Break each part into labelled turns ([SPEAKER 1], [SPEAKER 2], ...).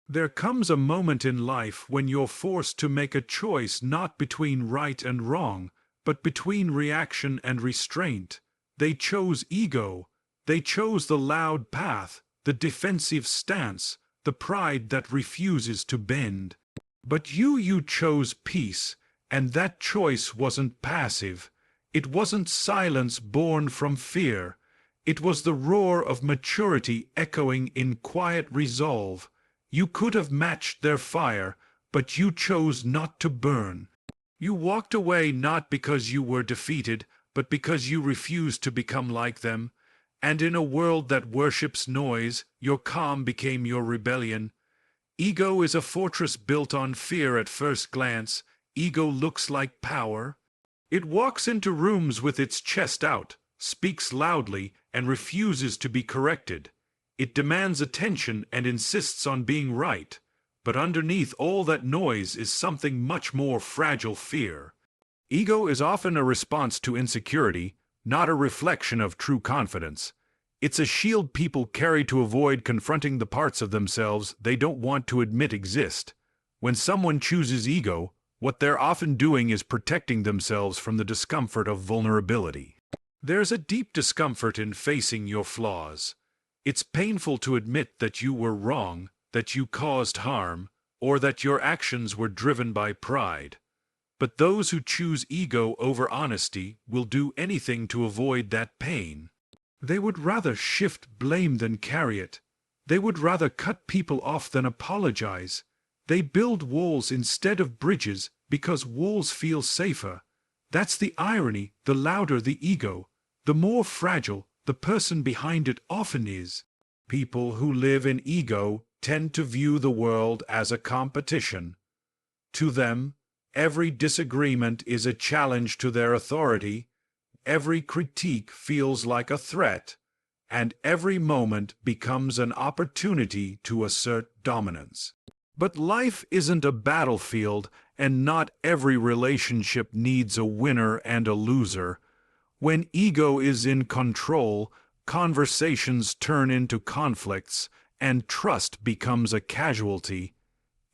[SPEAKER 1] There comes a moment in life when you're forced to make a choice not between right and wrong, but between reaction and restraint. They chose ego. They chose the loud path, the defensive stance, the pride that refuses to bend. But you chose peace, and that choice wasn't passive. It wasn't silence born from fear. It was the roar of maturity echoing in quiet resolve. You could have matched their fire, but you chose not to burn. You walked away not because you were defeated, but because you refused to become like them. And in a world that worships noise, your calm became your rebellion. Ego is a fortress built on fear at first glance. Ego looks like power. It walks into rooms with its chest out, speaks loudly, and refuses to be corrected. It demands attention and insists on being right. But underneath all that noise is something much more fragile: fear. Ego is often a response to insecurity, not a reflection of true confidence. It's a shield people carry to avoid confronting the parts of themselves they don't want to admit exist. When someone chooses ego, what they're often doing is protecting themselves from the discomfort of vulnerability. There's a deep discomfort in facing your flaws. It's painful to admit that you were wrong, that you caused harm, or that your actions were driven by pride. But those who choose ego over honesty will do anything to avoid that pain. They would rather shift blame than carry it. They would rather cut people off than apologize. They build walls instead of bridges because walls feel safer. That's the irony. The louder the ego, the more fragile the person behind it often is. People who live in ego tend to view the world as a competition. To them, every disagreement is a challenge to their authority. Every critique feels like a threat, and every moment becomes an opportunity to assert dominance. But life isn't a battlefield, and not every relationship needs a winner and a loser. When ego is in control, conversations turn into conflicts, and trust becomes a casualty.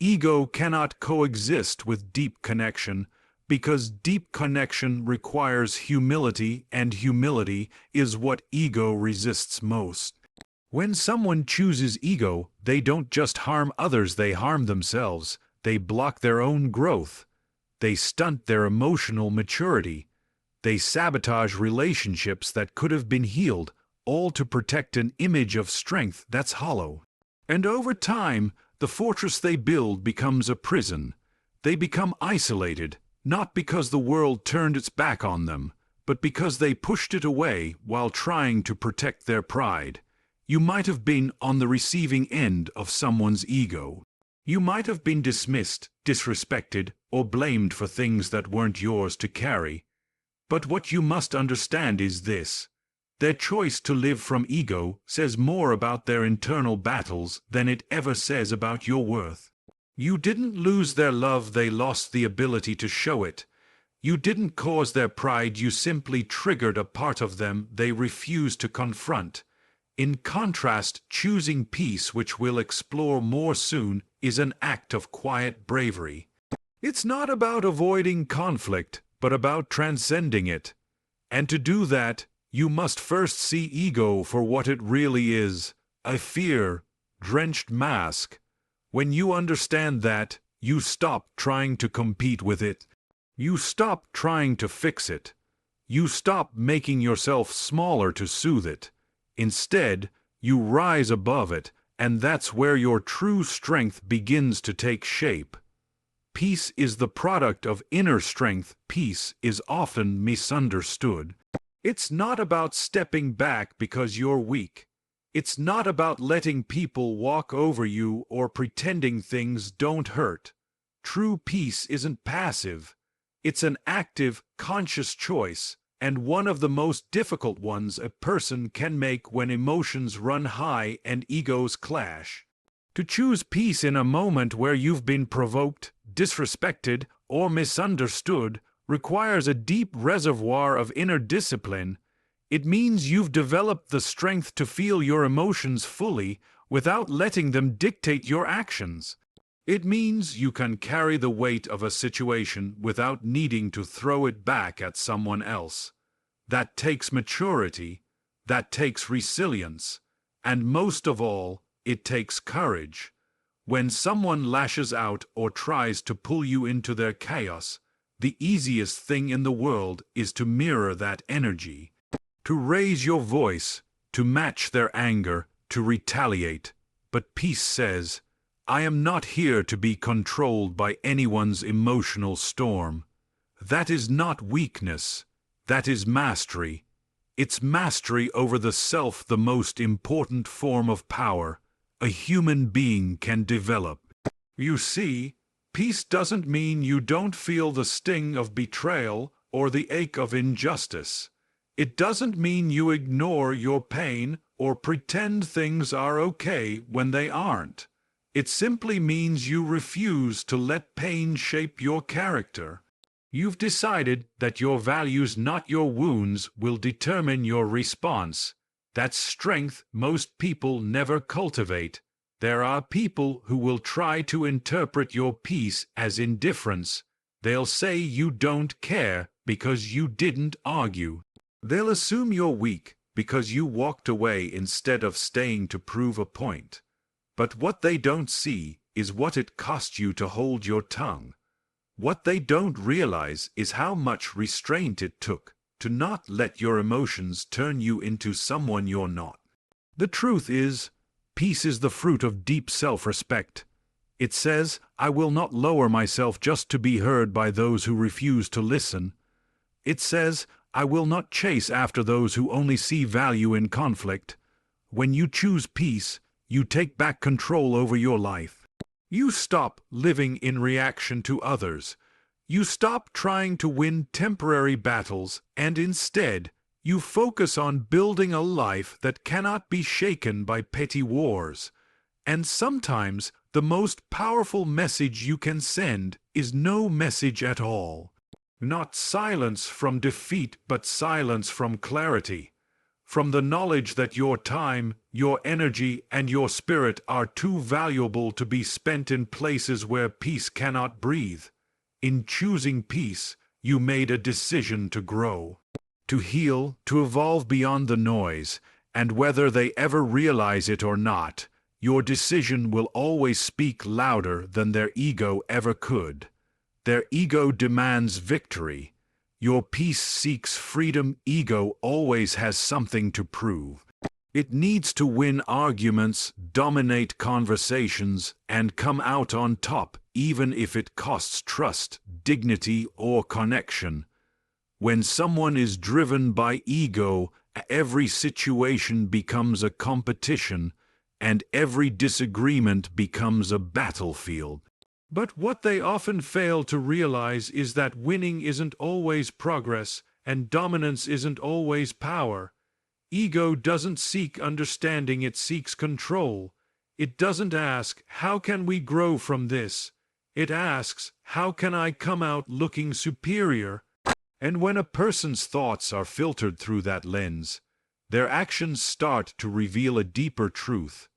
[SPEAKER 1] Ego cannot coexist with deep connection, because deep connection requires humility, and humility is what ego resists most. When someone chooses ego, they don't just harm others, they harm themselves. They block their own growth. They stunt their emotional maturity. They sabotage relationships that could have been healed, all to protect an image of strength that's hollow. And over time, the fortress they build becomes a prison. They become isolated, not because the world turned its back on them, but because they pushed it away while trying to protect their pride. You might have been on the receiving end of someone's ego. You might have been dismissed, disrespected, or blamed for things that weren't yours to carry. But what you must understand is this: their choice to live from ego says more about their internal battles than it ever says about your worth. You didn't lose their love, they lost the ability to show it. You didn't cause their pride, you simply triggered a part of them they refused to confront. In contrast, choosing peace, which we'll explore more soon, is an act of quiet bravery. It's not about avoiding conflict, but about transcending it. And to do that, you must first see ego for what it really is: a fear-drenched mask. When you understand that, you stop trying to compete with it. You stop trying to fix it. You stop making yourself smaller to soothe it. Instead, you rise above it, and that's where your true strength begins to take shape. Peace is the product of inner strength. Peace is often misunderstood. It's not about stepping back because you're weak. It's not about letting people walk over you or pretending things don't hurt. True peace isn't passive. It's an active, conscious choice, and one of the most difficult ones a person can make when emotions run high and egos clash. To choose peace in a moment where you've been provoked, disrespected, or misunderstood requires a deep reservoir of inner discipline. It means you've developed the strength to feel your emotions fully without letting them dictate your actions. It means you can carry the weight of a situation without needing to throw it back at someone else. That takes maturity, that takes resilience, and most of all, it takes courage. When someone lashes out or tries to pull you into their chaos, the easiest thing in the world is to mirror that energy, to raise your voice, to match their anger, to retaliate. But peace says, I am not here to be controlled by anyone's emotional storm. That is not weakness. That is mastery. It's mastery over the self, the most important form of power a human being can develop. You see, peace doesn't mean you don't feel the sting of betrayal or the ache of injustice. It doesn't mean you ignore your pain or pretend things are okay when they aren't. It simply means you refuse to let pain shape your character. You've decided that your values, not your wounds, will determine your response. That's strength most people never cultivate. There are people who will try to interpret your peace as indifference. They'll say you don't care because you didn't argue. They'll assume you're weak because you walked away instead of staying to prove a point. But what they don't see is what it cost you to hold your tongue. What they don't realize is how much restraint it took to not let your emotions turn you into someone you're not. The truth is, peace is the fruit of deep self-respect. It says, I will not lower myself just to be heard by those who refuse to listen. It says, I will not chase after those who only see value in conflict. When you choose peace, you take back control over your life. You stop living in reaction to others. You stop trying to win temporary battles, and instead, you focus on building a life that cannot be shaken by petty wars. And sometimes, the most powerful message you can send is no message at all. Not silence from defeat, but silence from clarity. From the knowledge that your time, your energy, and your spirit are too valuable to be spent in places where peace cannot breathe. In choosing peace, you made a decision to grow, to heal, to evolve beyond the noise, and whether they ever realize it or not, your decision will always speak louder than their ego ever could. Their ego demands victory. Your peace seeks freedom. Ego always has something to prove. It needs to win arguments, dominate conversations, and come out on top, even if it costs trust, dignity, or connection. When someone is driven by ego, every situation becomes a competition, and every disagreement becomes a battlefield. But what they often fail to realize is that winning isn't always progress, and dominance isn't always power. Ego doesn't seek understanding, it seeks control. It doesn't ask, how can we grow from this? It asks, how can I come out looking superior? And when a person's thoughts are filtered through that lens, their actions start to reveal a deeper truth.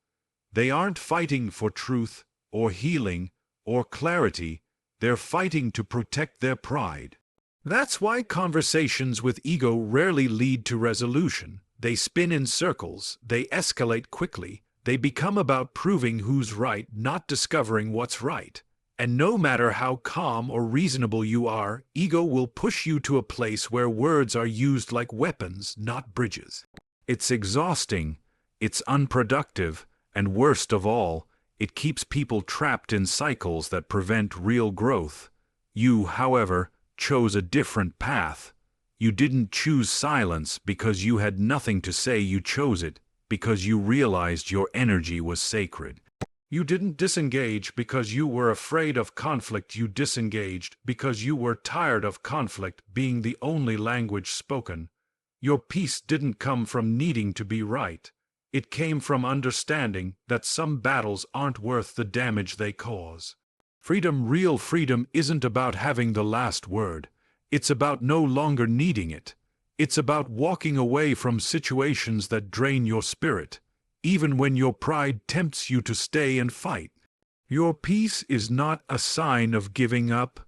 [SPEAKER 1] They aren't fighting for truth, or healing, or clarity. They're fighting to protect their pride. That's why conversations with ego rarely lead to resolution. They spin in circles, they escalate quickly, they become about proving who's right, not discovering what's right. And no matter how calm or reasonable you are, ego will push you to a place where words are used like weapons, not bridges. It's exhausting, it's unproductive, and worst of all, it keeps people trapped in cycles that prevent real growth. You, however, chose a different path. You didn't choose silence because you had nothing to say. You chose it because you realized your energy was sacred. You didn't disengage because you were afraid of conflict. You disengaged because you were tired of conflict being the only language spoken. Your peace didn't come from needing to be right. It came from understanding that some battles aren't worth the damage they cause. Freedom, real freedom, isn't about having the last word. It's about no longer needing it. It's about walking away from situations that drain your spirit. even when your pride tempts you to stay and fight. Your peace is not a sign of giving up.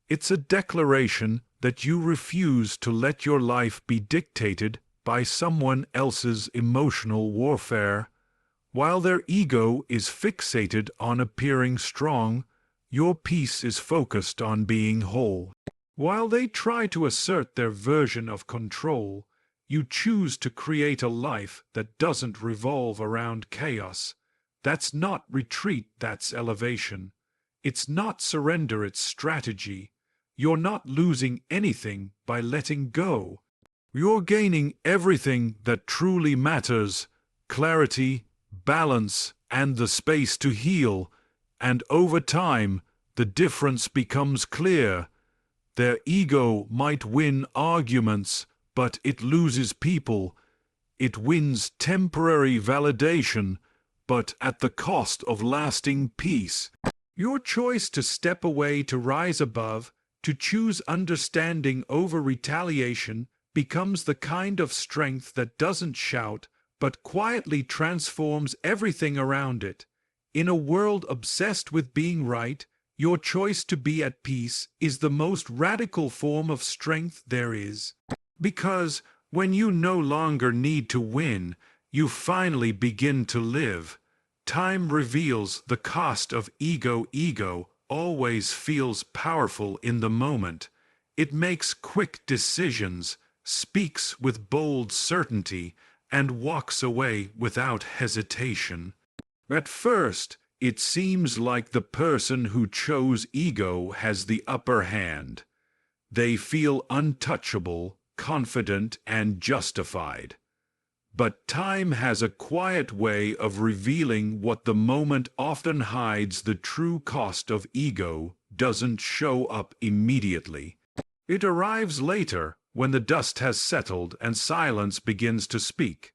[SPEAKER 1] It's a declaration that you refuse to let your life be dictated by someone else's emotional warfare. While their ego is fixated on appearing strong, your peace is focused on being whole. While they try to assert their version of control, you choose to create a life that doesn't revolve around chaos. That's not retreat, that's elevation. It's not surrender, it's strategy. You're not losing anything by letting go. You're gaining everything that truly matters: clarity, balance, and the space to heal. And over time, the difference becomes clear. Their ego might win arguments, but it loses people. It wins temporary validation, but at the cost of lasting peace. Your choice to step away, to rise above, to choose understanding over retaliation becomes the kind of strength that doesn't shout, but quietly transforms everything around it. In a world obsessed with being right, your choice to be at peace is the most radical form of strength there is. Because when you no longer need to win, you finally begin to live. Time reveals the cost of ego. Ego always feels powerful in the moment. It makes quick decisions, speaks with bold certainty, and walks away without hesitation. At first, it seems like the person who chose ego has the upper hand. They feel untouchable, confident, and justified. But time has a quiet way of revealing what the moment often hides. The true cost of ego doesn't show up immediately. It arrives later, when the dust has settled and silence begins to speak.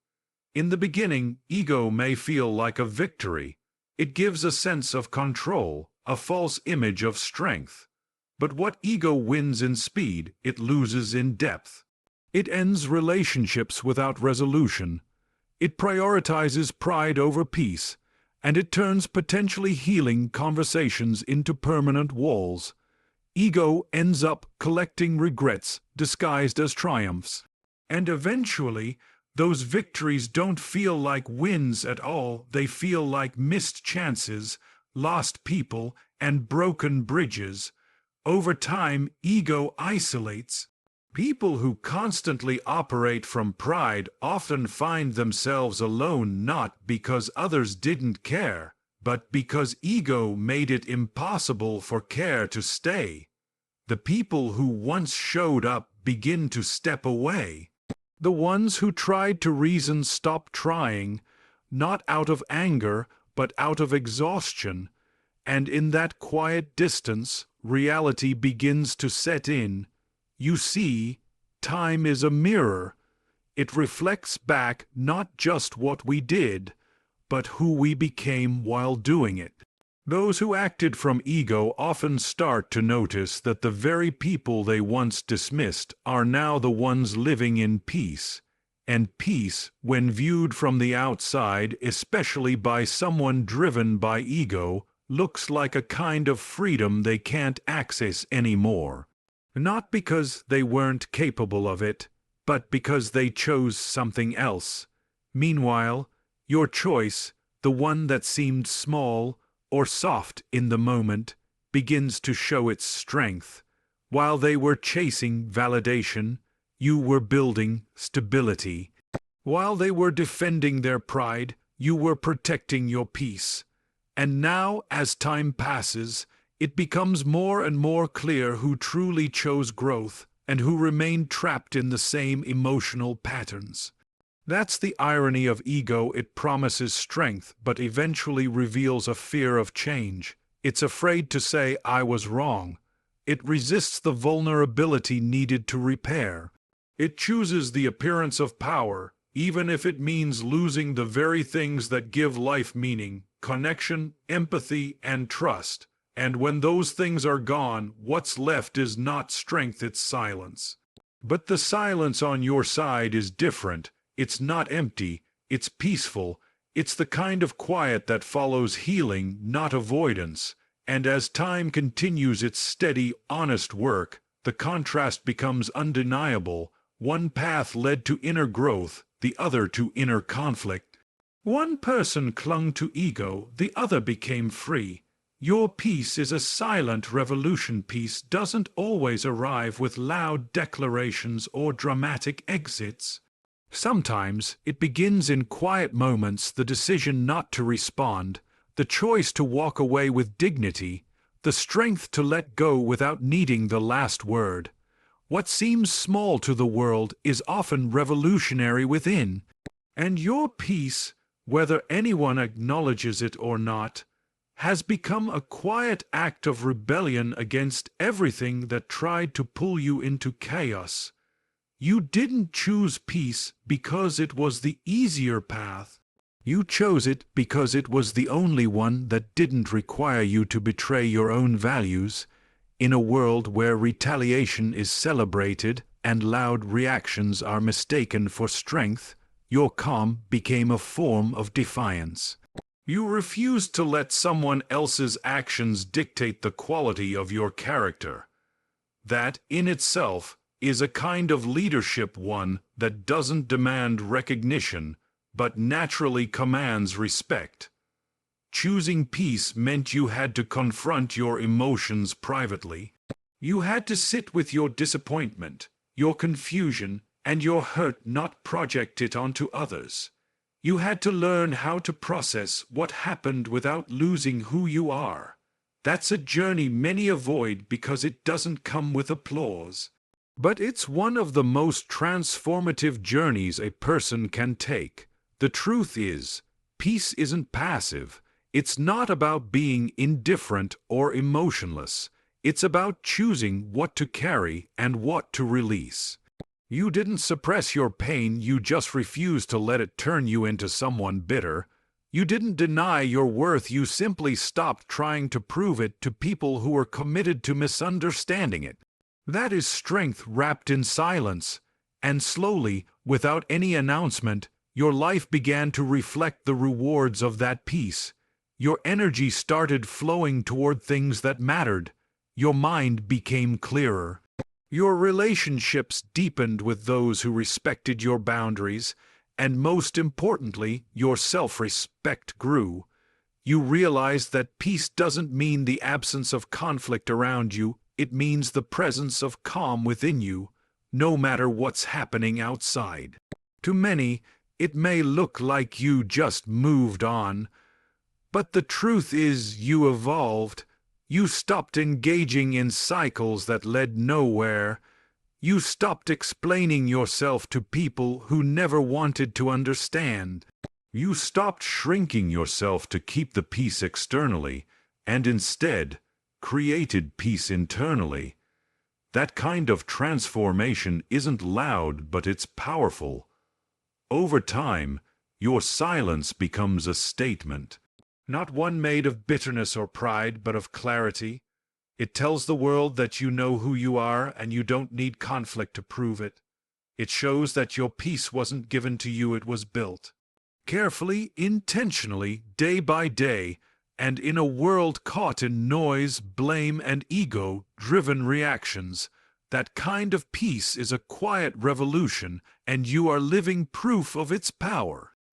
[SPEAKER 1] In the beginning, ego may feel like a victory. It gives a sense of control, a false image of strength. But what ego wins in speed, it loses in depth. It ends relationships without resolution. It prioritizes pride over peace, and it turns potentially healing conversations into permanent walls. Ego ends up collecting regrets disguised as triumphs. And eventually, those victories don't feel like wins at all. They feel like missed chances, lost people, and broken bridges. Over time, ego isolates. People who constantly operate from pride often find themselves alone, not because others didn't care, but because ego made it impossible for care to stay. The people who once showed up begin to step away. The ones who tried to reason stop trying, not out of anger, but out of exhaustion. And in that quiet distance, reality begins to set in. You see, time is a mirror. It reflects back not just what we did, but who we became while doing it. Those who acted from ego often start to notice that the very people they once dismissed are now the ones living in peace. And peace, when viewed from the outside, especially by someone driven by ego, looks like a kind of freedom they can't access anymore. Not because they weren't capable of it, but because they chose something else. Meanwhile, your choice, the one that seemed small or soft in the moment, begins to show its strength. While they were chasing validation, you were building stability. While they were defending their pride, you were protecting your peace. And now, as time passes, it becomes more and more clear who truly chose growth and who remained trapped in the same emotional patterns. That's the irony of ego. It promises strength, but eventually reveals a fear of change. It's afraid to say, "I was wrong." It resists the vulnerability needed to repair. It chooses the appearance of power, even if it means losing the very things that give life meaning: connection, empathy, and trust. And when those things are gone, what's left is not strength, it's silence. But the silence on your side is different. It's not empty, it's peaceful. It's the kind of quiet that follows healing, not avoidance. And as time continues its steady, honest work, the contrast becomes undeniable. One path led to inner growth, the other to inner conflict. One person clung to ego, the other became free. Your peace is a silent revolution. Peace doesn't always arrive with loud declarations or dramatic exits. Sometimes it begins in quiet moments, the decision not to respond, the choice to walk away with dignity, the strength to let go without needing the last word. What seems small to the world is often revolutionary within. And your peace, whether anyone acknowledges it or not, has become a quiet act of rebellion against everything that tried to pull you into chaos. You didn't choose peace because it was the easier path. You chose it because it was the only one that didn't require you to betray your own values. In a world where retaliation is celebrated and loud reactions are mistaken for strength, your calm became a form of defiance. You refused to let someone else's actions dictate the quality of your character. That, in itself, is a kind of leadership, one that doesn't demand recognition, but naturally commands respect. Choosing peace meant you had to confront your emotions privately. You had to sit with your disappointment, your confusion, and your hurt, not project it onto others. You had to learn how to process what happened without losing who you are. That's a journey many avoid because it doesn't come with applause. But it's one of the most transformative journeys a person can take. The truth is, peace isn't passive. It's not about being indifferent or emotionless. It's about choosing what to carry and what to release. You didn't suppress your pain, you just refused to let it turn you into someone bitter. You didn't deny your worth, you simply stopped trying to prove it to people who were committed to misunderstanding it. That is strength wrapped in silence. And slowly, without any announcement, your life began to reflect the rewards of that peace. Your energy started flowing toward things that mattered. Your mind became clearer. Your relationships deepened with those who respected your boundaries, and most importantly, your self-respect grew. You realized that peace doesn't mean the absence of conflict around you, it means the presence of calm within you, no matter what's happening outside. To many, it may look like you just moved on, but the truth is you evolved. You stopped engaging in cycles that led nowhere. You stopped explaining yourself to people who never wanted to understand. You stopped shrinking yourself to keep the peace externally, and instead created peace internally. That kind of transformation isn't loud, but it's powerful. Over time, your silence becomes a statement. Not one made of bitterness or pride, but of clarity. It tells the world that you know who you are and you don't need conflict to prove it. It shows that your peace wasn't given to you, it was built. Carefully, intentionally, day by day, and in a world caught in noise, blame, and ego-driven reactions, that kind of peace is a quiet revolution, and you are living proof of its power.